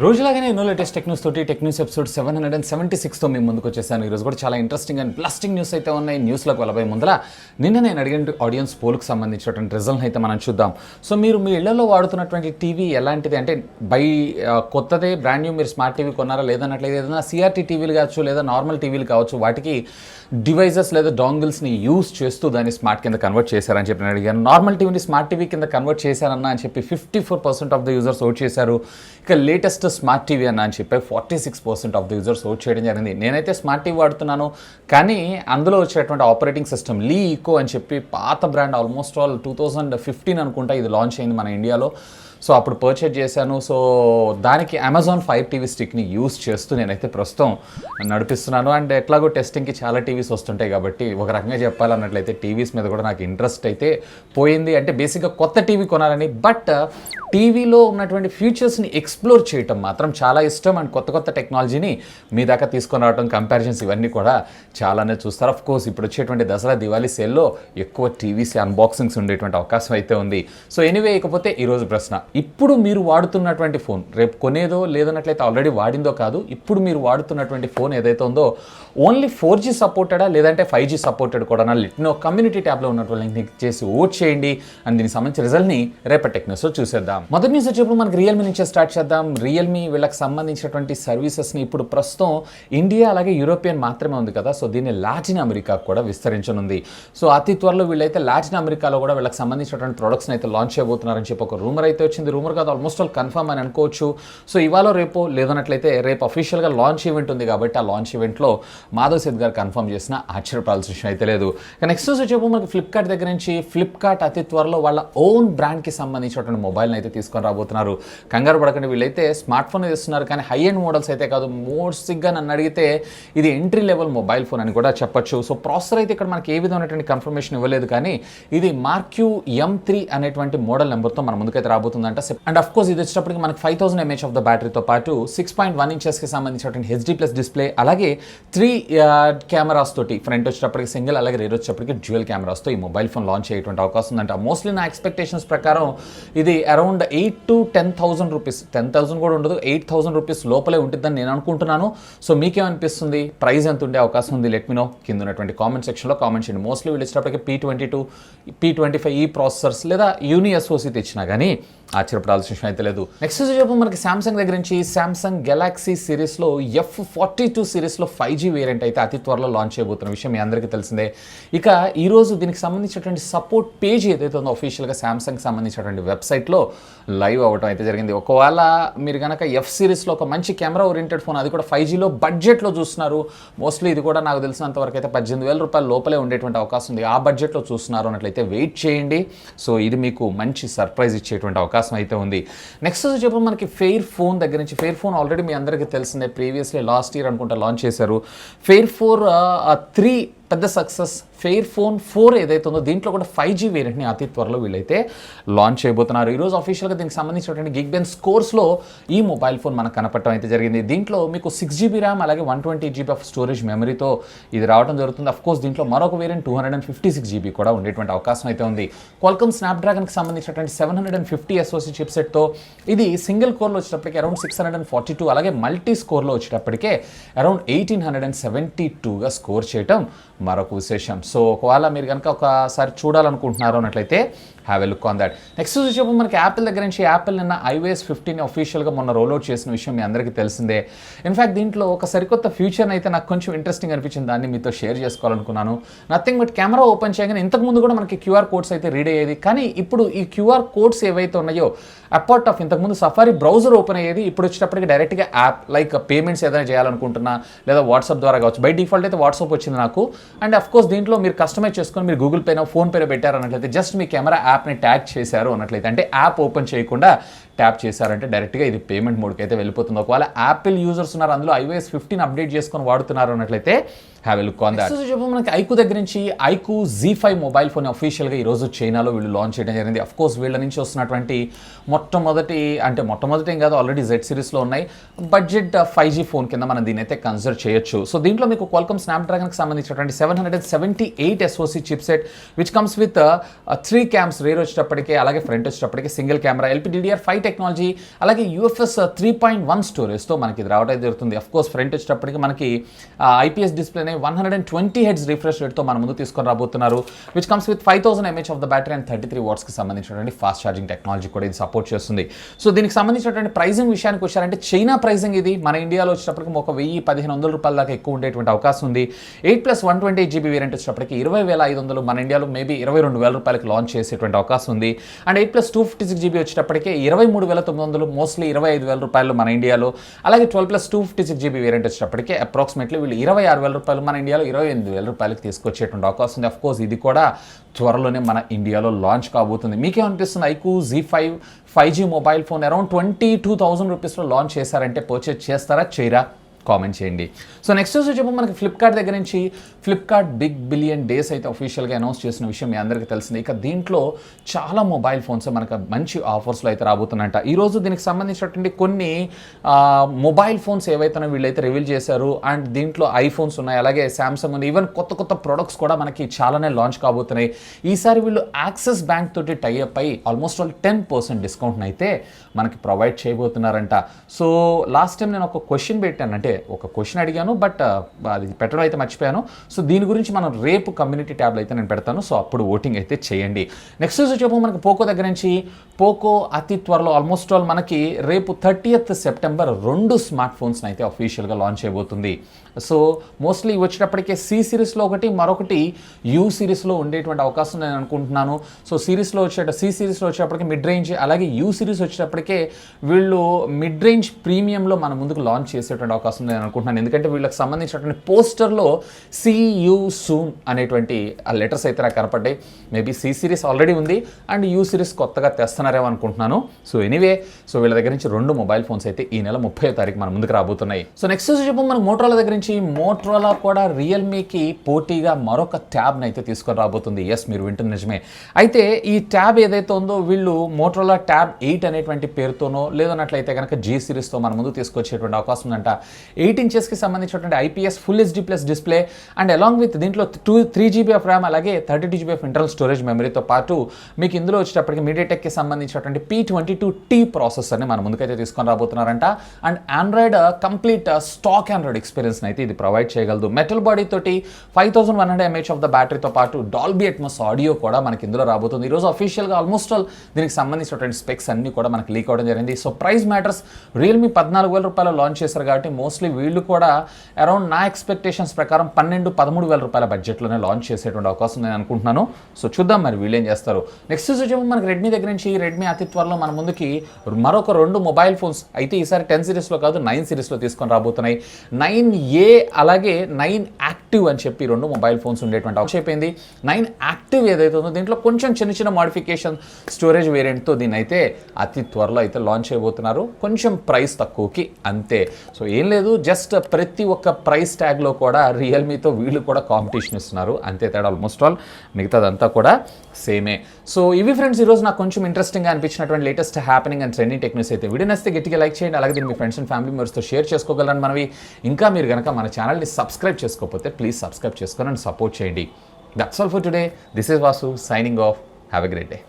రోజులాగానే ఎన్నో latest tech news తోటి tech news episode 776తో మేము ముందుకు వచ్చేసాను. ఈరోజు కూడా చాలా ఇంట్రెస్టింగ్ అండ్ బ్లాస్టింగ్ న్యూస్ అయితే ఉన్నాయి. న్యూస్లోకి వెళ్ళబోయే ముందర నిన్న నేను అడిగిన ఆడియన్స్ పోల్కి సంబంధించినటువంటి రిజల్ట్ అయితే మనం చూద్దాం. సో మీరు మీ ఇళ్లలో వాడుతున్నటువంటి టీవీ ఎలాంటిది అంటే కొత్తదే బ్రాండ్ న్యూ మీరు స్మార్ట్ టీవీ కొన్నారా లేదన్నట్లయితే ఏదైనా సిఆర్టీ టీవీలు కావచ్చు లేదా నార్మల్ టీవీలు కావచ్చు, వాటికి డివైజెస్ లేదా డాంగిల్స్ని యూజ్ చేస్తూ దాన్ని స్మార్ట్ కింద కన్వర్ట్ చేశారని చెప్పి నేను అడిగాను. నార్మల్ టీవీని స్మార్ట్ టీవీ కింద కన్వర్ట్ చేశారన్నా అని చెప్పి 54% ఆఫ్ ద యూజర్స్ ఓట్ చేశారు. ఇక లేటెస్ట్ స్మార్ట్ టీవీ అన్న అని చెప్పి 46% ఆఫ్ ద యూజర్స్ ఓట్ చేయడం జరిగింది. నేనైతే స్మార్ట్ టీవీ వాడుతున్నాను, కానీ అందులో వచ్చేటువంటి ఆపరేటింగ్ సిస్టమ్ లీ ఈకో అని చెప్పి పాత బ్రాండ్, ఆల్మోస్ట్ ఆల్ 2015 అనుకుంటా ఇది లాంచ్ అయింది మన ఇండియాలో. సో అప్పుడు పర్చేజ్ చేశాను. సో దానికి అమెజాన్ ఫైర్ టీవీ స్టిక్ని యూస్ చేస్తూ నేనైతే ప్రస్తుతం నడిపిస్తున్నాను. అండ్ ఎట్లాగో టెస్టింగ్కి చాలా టీవీస్ వస్తుంటాయి కాబట్టి ఒక రకంగా చెప్పాలన్నట్లయితే టీవీస్ మీద కూడా నాకు ఇంట్రెస్ట్ అయితే పోయింది. అంటే బేసిక్గా కొత్త టీవీ కొనాలని, బట్ టీవీలో ఉన్నటువంటి ఫ్యూచర్స్ని ఎక్స్ప్లోర్ చేయటం మాత్రం చాలా ఇష్టం. అండ్ కొత్త కొత్త టెక్నాలజీని మీ దాకా తీసుకొని రావడం, కంపారిజన్స్ ఇవన్నీ కూడా చాలానే చూస్తారు. ఆఫ్ కోర్స్ ఇప్పుడు వచ్చేటువంటి దసరా దివాళీ సేల్లో ఎక్కువ టీవీస్ అన్బాక్సింగ్స్ ఉండేటువంటి అవకాశం అయితే ఉంది. సో ఎనీవే, ఇకపోతే ఈరోజు ప్రశ్న, ఇప్పుడు మీరు వాడుతున్నటువంటి ఫోన్ రేపు కొనేదో లేదన్నట్లయితే ఆల్రెడీ వాడిందో కాదు, ఇప్పుడు మీరు వాడుతున్నటువంటి ఫోన్ ఏదైతే ఉందో ఓన్లీ 4G సపోర్టెడా లేదంటే 5G సపోర్టెడ్ కూడా లిట్నో కమ్యూనిటీ ట్యాబ్లో ఉన్నటువంటి లింక్ క్లిక్ చేసి ఓట్ చేయండి. అండ్ దీనికి సంబంధించిన రిజల్ట్ని రేపటి టెక్ న్యూస్లో చూసేద్దాం. మొదటి న్యూస్ వచ్చేప్పుడు మనకి రియల్మీ నుంచే స్టార్ట్ చేద్దాం. రియల్మీ వీళ్ళకి సంబంధించినటువంటి సర్వీసెస్ని ఇప్పుడు ప్రస్తుతం ఇండియా అలాగే యూరోపియన్ మాత్రమే ఉంది కదా, సో దీన్ని లాటిన్ అమెరికాకు కూడా విస్తరించనుంది. సో అతి త్వరలో వీళ్ళైతే లాటిన్ అమెరికాలో కూడా వీళ్ళకి సంబంధించినటువంటి ప్రొడక్ట్స్ని అయితే లాంచ్ చేయబోతున్నారని చెప్పి ఒక రూమర్ అయితే వచ్చింది. రూమర్ కాదు, ఆల్మోస్ట్ ఆల్ కన్ఫర్మ్ అని అనుకోవచ్చు. సో ఇవాళ రేపు లేదన్నట్లయితే రేపు అఫీషియల్గా లాంచ్ ఈవెంట్ ఉంది కాబట్టి ఆ లాంచ్ ఈవెంట్లో మాధవ్ సేత్ గారు కన్ఫర్మ్ చేసిన ఆశ్చర్యపడాల్సిన విషయం అయితే లేదు. నెక్స్ట్ వచ్చేప్పుడు మనకి ఫ్లిప్కార్ట్ దగ్గర నుంచి ఫ్లిప్కార్ట్ అతి త్వరలో వాళ్ళ ఓన్ బ్రాండ్కి సంబంధించినటువంటి మొబైల్ని అయితే తీసుకొని రాబోతున్నారు. కంగారు పడకండి, వీళ్ళైతే స్మార్ట్ ఫోన్ ఇస్తున్నారు కానీ హై ఎండ్ మోడల్స్ అయితే కాదు. మోస్ట్గా నన్ను అడిగితే ఇది ఎంట్రీ లెవెల్ మొబైల్ ఫోన్ అని కూడా చెప్పొచ్చు. సో ప్రాసెసర్ అయితే ఇక్కడ మనకి ఏ విధమైనటువంటి కన్ఫర్మేషన్ ఇవ్వలేదు, కానీ ఇది మార్క్యూ M3 అనేటువంటి మోడల్ నెంబర్తో మన ముందుకైతే రాబోతుందంట. అండ్ అఫ్ కోర్స్ ఇది వచ్చేటప్పటికి మనకి 5000 mAh ఆఫ్ ద బ్యాటరీతో పాటు 6.1 ఇంచెస్కి సంబంధించినటువంటి HD+ డిస్ప్లే, అలాగే 3 కెమెరాస్ తోటి, ఫ్రంట్ వచ్చేటప్పటికి సింగిల్ అలాగే రేర్ వచ్చేటప్పటికి డ్యూయల్ కెమెరాస్తో ఈ మొబైల్ ఫోన్ లాంచ్ అయ్యేటువంటి అవకాశం ఉందంట. మోస్ట్లీ నా ఎక్స్పెక్టేషన్స్ ప్రకారం ఇది అరౌండ్ 8,000 to 10,000 రూపీస్, 10,000 కూడా ఉండదు, 8,000 రూపీస్ లోపలే ఉంటుందని నేను అనుకుంటున్నాను. సో మీకేమనిపిస్తుంది, ప్రైస్ ఎంత ఉండే అవకాశం ఉంది? లెట్ మీ నో కింద ఉన్నటువంటి కామెంట్ సెక్షన్లో కామెంట్ చేయండి. మోస్ట్లీ వీళ్ళు ఇచ్చేటప్పటికి P22, P25 ఈ ప్రాసెసర్స్ లేదా యూని SoC తెచ్చినా కానీ ఆశ్చర్యపడాల్సిన విషయం అయితే లేదు. నెక్స్ట్ చెప్పు మనకి సామ్సంగ్ దగ్గర నుంచి సామ్సంగ్ గెలాక్సీ సిరీస్లో F42 సిరీస్లో 5G వేరియంట్ అయితే అతి త్వరలో లాంచ్ చేయబోతున్న విషయం మీ అందరికీ తెలిసిందే. ఇక ఈరోజు దీనికి సంబంధించినటువంటి సపోర్ట్ పేజ్ ఏదైతే ఉందో అఫీషియల్గా సామ్సంగ్ సంబంధించినటువంటి వెబ్సైట్లో లైవ్ అవ్వడం అయితే జరిగింది. ఒకవేళ మీరు కనుక F సిరీస్లో ఒక మంచి కెమెరా ఓరియంటెడ్ ఫోన్, అది కూడా 5Gలో బడ్జెట్లో చూస్తున్నారు, మోస్ట్లీ ఇది కూడా నాకు తెలిసినంత వరకు అయితే 18,000 రూపాయల లోపలే ఉండేటువంటి అవకాశం ఉంది. ఆ బడ్జెట్లో చూస్తున్నారు అన్నట్లయితే వెయిట్ చేయండి. సో ఇది మీకు మంచి సర్ప్రైజ్ ఇచ్చేటువంటి అవకాశం అయితే ఉంది. నెక్స్ట్ చెప్పు మనకి ఫెయిర్ ఫోన్ దగ్గర నుంచి. ఫెయిర్ ఫోన్ ఆల్రెడీ మీ అందరికీ తెలిసిందే, ప్రీవియస్లీ లాస్ట్ ఇయర్ అనుకుంటా లాంచ్ చేశారు. ఫెయిర్ 3 పెద్ద సక్సెస్. ఫెయిర్ ఫోన్ 4 ఏదైతే ఉందో దీంట్లో కూడా 5G వేరియంట్ని అతి త్వరలో వీళ్ళైతే లాంచ్ చేయబోతున్నారు. ఈరోజు అఫీషియల్గా దీనికి సంబంధించినటువంటి గిగ్బెన్స్ స్కోర్స్లో ఈ మొబైల్ ఫోన్ మనకు కనపడటం అయితే జరిగింది. దీంట్లో మీకు 6GB ర్యామ్ అలాగే 128GB ఆఫ్ స్టోరేజ్ మెమరీతో ఇది రావడం జరుగుతుంది. అఫ్కోర్స్ దీంట్లో మరొక వేరియంట్ 256GB కూడా ఉండేటువంటి అవకాశం అయితే ఉంది. క్వాల్కమ్ స్నాప్డ్రాగన్కి సంబంధించినటువంటి 750 SoC చిప్సెట్తో ఇది సింగిల్ కోర్లో వచ్చేటప్పటికి అరౌండ్ 642, అలాగే మల్టీ స్కోర్లో వచ్చేటప్పటికే అరౌండ్ 1872గా స్కోర్ చేయటం మరొక విశేషం. సో ఒకవేళ మీరు కనుక ఒకసారి చూడాలనుకుంటున్నారు అన్నట్లయితే have a look on that. Next వచ్చేప్పుడు మనకి యాపిల్ దగ్గర నుంచి యాపిల్ నిన్న iOS 15 అఫీషియల్గా మొన్న రోల్అవుట్ చేసిన విషయం మీ అందరికీ తెలిసిందే. ఇన్ఫ్యాక్ట్ దీంట్లో ఒక సరికొత్త ఫ్యూచర్ అయితే నాకు కొంచెం ఇంట్రెస్టింగ్ అనిపించింది, దాన్ని మీతో షేర్ చేసుకోవాలనుకున్నాను. నథింగ్ బట్ కెమెరా ఓపెన్ చేయగానే ఇంతకుముందు కూడా మనకి QR కోడ్స్ అయితే రీడ్ అయ్యేది, కానీ ఇప్పుడు ఈ QR కోడ్స్ ఏవైతే ఉన్నాయో అపార్ట్ ఆఫ్ ఇంతకుముందు సఫారీ బ్రౌజర్ ఓపెన్ అయ్యేది, ఇప్పుడు వచ్చేటప్పటికి డైరెక్ట్గా యాప్ లైక్ పేమెంట్స్ ఏదైనా చేయాలనుకుంటున్నా లేదా వాట్సాప్ ద్వారా కావచ్చు. బై డిఫాల్ట్ అయితే వాట్సాప్ వచ్చింది నాకు. అండ్ అఫ్కోర్స్ దీంట్లో మీరు కస్టమైజ్ చేసుకొని మీరు గూగుల్ పేనో ఫోన్ పేనో పెట్టారు అన్నట్లయితే, జస్ట్ మీ కెమెరా యాప్ని ట్యాగ్ చేశారు అన్నట్లయితే, అంటే యాప్ ఓపెన్ చేయకుండా ట్యాప్ చేశారంటే డైరెక్ట్గా ఇది పేమెంట్ మోడ్కి అయితే వెళ్ళిపోతుంది. ఒకవేళ యాపిల్ యూజర్స్ ఉన్నారు, అందులో iOS 15 అప్డేట్ చేసుకొని వాడుతున్నారు అన్నట్లయితే have a look on that. మనకి ఐకు దగ్గర నుంచి ఐకు Z5 మొబైల్ ఫోన్ అఫీషియల్గా ఈరోజు చైనాలో వీళ్ళు లాంచ్ చేయడం జరిగింది. అఫ్కోర్స్ వీళ్ళ నుంచి వస్తున్నటువంటి మొట్టమొదటి ఏం కాదు, ఆల్రెడీ Z సిరీస్లో ఉన్నాయి, బడ్జెట్ 5G ఫోన్ కింద మనం దీని అయితే కన్సిడర్ చేయొచ్చు. సో దీంట్లో మీకు క్వాల్కమ్ స్నాప్డ్రాగన్కి సంబంధించినటువంటి 778 SoC chipset which comes with 3 cams, rare వచ్చేటప్పటికి అలాగే ఫ్రంట్ వచ్చేటప్పటికి సింగిల్ కెమెరా, LPDDR5 టెక్నాలజీ అలాగే యూఎఫ్ఎస్ 3.1 స్టోరేజ్తో మనకి ఇది రావడం జరుగుతుంది. అఫ్కోర్స్ ఫ్రంట్ వచ్చేటప్పటికి మనకి ఐపీఎస్ డిస్ప్లేనే 120 హెడ్స్ రిఫ్రెష్ రేట్తో మన ముందు తీసుకొని రాబోతున్నారు, which comes with 5000 mAh of the battery and 33 వాట్స్కి సంబంధించినటువంటి ఫాస్ట్ ఛార్జింగ్ టెక్నాలజీ కూడా ఇది సపోర్ట్ చేస్తుంది. సో దీనికి సంబంధించినటువంటి ప్రైజింగ్ విషయానికి వచ్చారంటే చైనా ప్రైజింగ్ ఇది మన ఇండియాలో వచ్చేటప్పటికి ఒక 1000-1500 రూపాయల దాకా ఎక్కువ ఉండేటువంటి అవకాశం ఉంది. 8+128GB వేరియంట్ వచ్చేటప్పటికి 20,500, మన ఇండియాలో మేబీ 22,000 రూపాయలకి లాంచ్ చేసేటువంటి అవకాశం ఉంది. అండ్ 8+256GB వచ్చేటప్పటికే 23,900, మోస్ట్లీ 25,000 రూపాయలు మన ఇండియాలో. అలాగే 12+256GB వేరియంట్ వచ్చేటప్పటికే అప్రాక్సిమేట్లీ వీళ్ళు 26,000 రూపాయలు, మన ఇండియాలో 28,000 రూపాయలకి తీసుకొచ్చేటువంటి అవకాశం ఉంది. అఫ్కోర్స్ ఇది కూడా త్వరలోనే మన ఇండియాలో లాంచ్ కాబోతుంది. మీకేమనిపిస్తుంది? IQ Z5 5G mobile phone around 22,000 రూపీస్లో లాంచ్ చేశారంటే పర్చేజ్ చేస్తారా చేయరా? కామెంట్ చేయండి. సో నెక్స్ట్ వచ్చేటప్పుడు మనకి ఫ్లిప్కార్ట్ దగ్గర నుంచి ఫ్లిప్కార్ట్ బిగ్ బిలియన్ డేస్ అయితే అఫీషియల్గా అనౌన్స్ చేసిన విషయం మీ అందరికీ తెలిసింది. ఇక దీంట్లో చాలా మొబైల్ ఫోన్స్ మనకు మంచి ఆఫర్స్లో అయితే రాబోతున్నాయంట. ఈరోజు దీనికి సంబంధించినటువంటి కొన్ని మొబైల్ ఫోన్స్ ఏవైతే వీళ్ళైతే రివీల్ చేశారు. అండ్ దీంట్లో ఐఫోన్స్ ఉన్నాయి, అలాగే శాంసంగ్ ఉంది, ఈవెన్ కొత్త కొత్త ప్రొడక్ట్స్ కూడా మనకి చాలానే లాంచ్ కాబోతున్నాయి. ఈసారి వీళ్ళు యాక్సిస్ బ్యాంక్ తోటి టైఅప్ అయ్యి ఆల్మోస్ట్ 10% డిస్కౌంట్ని అయితే మనకి ప్రొవైడ్ చేయబోతున్నారంట. సో లాస్ట్ టైం నేను ఒక క్వశ్చన్ పెట్టాను, అంటే ఒక క్వశ్చన్ అడిగాను, బట్ అది పెట్టడం అయితే మర్చిపోయాను. సో దీని గురించి మనం రేపు కమ్యూనిటీ ట్యాబ్లో అయితే నేను పెడతాను. సో అప్పుడు ఓటింగ్ అయితే చేయండి. నెక్స్ట్ వచ్చేపు మనకి పోకో దగ్గర నుంచి పోకో అతి త్వరలో ఆల్మోస్ట్ ఆల్ మనకి రేపు 30th సెప్టెంబర్ 2 స్మార్ట్ ఫోన్స్ని అయితే అఫీషియల్గా లాంచ్ చేయబోతుంది. సో మోస్ట్లీ వచ్చేటప్పటికే సి సిరీస్లో ఒకటి, మరొకటి యూ సిరీస్లో ఉండేటువంటి అవకాశం నేను అనుకుంటున్నాను. సో సి సిరీస్లో వచ్చేటప్పటికి మిడ్ రేంజ్, అలాగే యూ సిరీస్ వచ్చేటప్పటికే వీళ్ళు మిడ్ రేంజ్ ప్రీమియంలో మన ముందుకు లాంచ్ చేసేటువంటి అవకాశం నేను అనుకుంటున్నాను. ఎందుకంటే వీళ్ళకి సంబంధించినటువంటి పోస్టర్లో సీ యూ సూన్ అనేటువంటి ఆ లెటర్స్ అయితే నాకు కనపడ్డాయి. మేబీ సి సిరీస్ ఆల్రెడీ ఉంది అండ్ యూ సిరీస్ కొత్తగా తెస్తున్నారేమో అనుకుంటున్నాను. సో ఎనీవే, సో వీళ్ళ దగ్గర నుంచి 2 మొబైల్ ఫోన్స్ అయితే ఈ నెల 30వ తారీఖు మన ముందుకు రాబోతున్నాయి. సో నెక్స్ట్ చెప్పు మనకు మోటరోలా దగ్గర నుంచి మోటరోలా కూడా రియల్మీకి పోటీగా మరొక ట్యాబ్ని అయితే తీసుకొని రాబోతుంది. ఎస్, మీరు వింటున్న నిజమే. అయితే ఈ ట్యాబ్ ఏదైతే ఉందో వీళ్ళు మోటరోలా ట్యాబ్ 8 అనేటువంటి పేరుతోనో లేదన్నట్లయితే కనుక జీ సిరీస్తో మన ముందు తీసుకొచ్చేటువంటి అవకాశం ఉందంట. 8 ఇంచెస్కి సంబంధించినటువంటి IPS full HD plus display and along with దీంట్లో 3GB ఆఫ్ ర్యామ్, అలాగే 32GB ఆఫ్ ఇంటర్నల్ స్టోరేజ్ మెమరీతో పాటు మీకు ఇందులో వచ్చేటప్పటికి మీడియాటెక్కి సంబంధించినటువంటి P22T ప్రాసెసర్ని మన ముందుకైతే తీసుకొని రాబోతున్నారంట. And Android complete stock Android experience అయితే ఇది ప్రొవైడ్ చేయగలదు. మెటల్ బాడీ తోటి 5100 mAh ఆఫ్ ద బ్యాటరీతో పాటు డాల్బీ అట్మాస్ ఆడియో కూడా మనకి ఇందులో రాబోతుంది. ఈరోజు అఫీషియల్గా ఆల్మోస్ట్ ఆల్ దీనికి సంబంధించినటువంటి స్పెక్స్ అన్ని కూడా మనకి లీక్ అవ్వడం జరిగింది. So price matters. రియల్మీ 14,000 రూపాయలు లాంచ్ చేశారు కాబట్టి మోస్ట్లీ వీళ్ళు కూడా అరౌండ్ నా ఎక్స్పెక్టేషన్స్ ప్రకారం 12,000-13,000 రూపాయల బడ్జెట్లోనే లాంచ్ చేసేటువంటి అవకాశం నేను అనుకుంటున్నాను. సో చూద్దాం మరి వీళ్ళు ఏం చేస్తారు. నెక్స్ట్ వచ్చేమో మనకి రెడ్మీ దగ్గర నుంచి రెడ్మీ అతి త్వరలో మన ముందుకి మరొక 2 మొబైల్ ఫోన్స్ అయితే ఈసారి 10 సిరీస్లో కాదు 9 సిరీస్లో తీసుకొని రాబోతున్నాయి. 9A అలాగే 9 యాక్టివ్ అని చెప్పి 2 మొబైల్ ఫోన్స్ ఉండేటువంటి అవకాశం అయిపోయింది. 9 యాక్టివ్ ఏదైతే ఉందో దీంట్లో కొంచెం చిన్న మోడిఫికేషన్ స్టోరేజ్ వేరియంట్తో దీన్ని అయితే అతి త్వరలో అయితే లాంచ్ చేయబోతున్నారు. కొంచెం ప్రైస్ తక్కువకి అంతే. సో ఏం లేదు, జస్ట్ ప్రతి ఒక్క ప్రైస్ ట్యాగ్లో కూడా రియల్మీతో వీళ్ళు కూడా కాంపిటీషన్ ఇస్తున్నారు, అంతే తేడా. ఆల్మోస్ట్ ఆల్ మిగతాదంతా కూడా సేమే. సో ఇవి ఫ్రెండ్స్ ఈరోజు నాకు కొంచెం ఇంట్రెస్టింగ్గా అనిపించినటువంటి latest happening and trending tech news అయితే. వీడియో నచ్చితే గట్టిగా లైక్ చేయండి, అలాగే దీన్ని మీ ఫ్రెండ్స్ అండ్ ఫ్యామిలీ మెంబర్స్తో షేర్ చేసుకోగలరని మనవి. ఇంకా మీరు కనుక మన ఛానల్ని సబ్స్క్రైబ్ చేసుకోకపోతే ప్లీజ్ సబ్స్క్రైబ్ చేసుకొని అండ్ సపోర్ట్ చేయండి. That's all for today. This is Vasu signing off. Have a great day.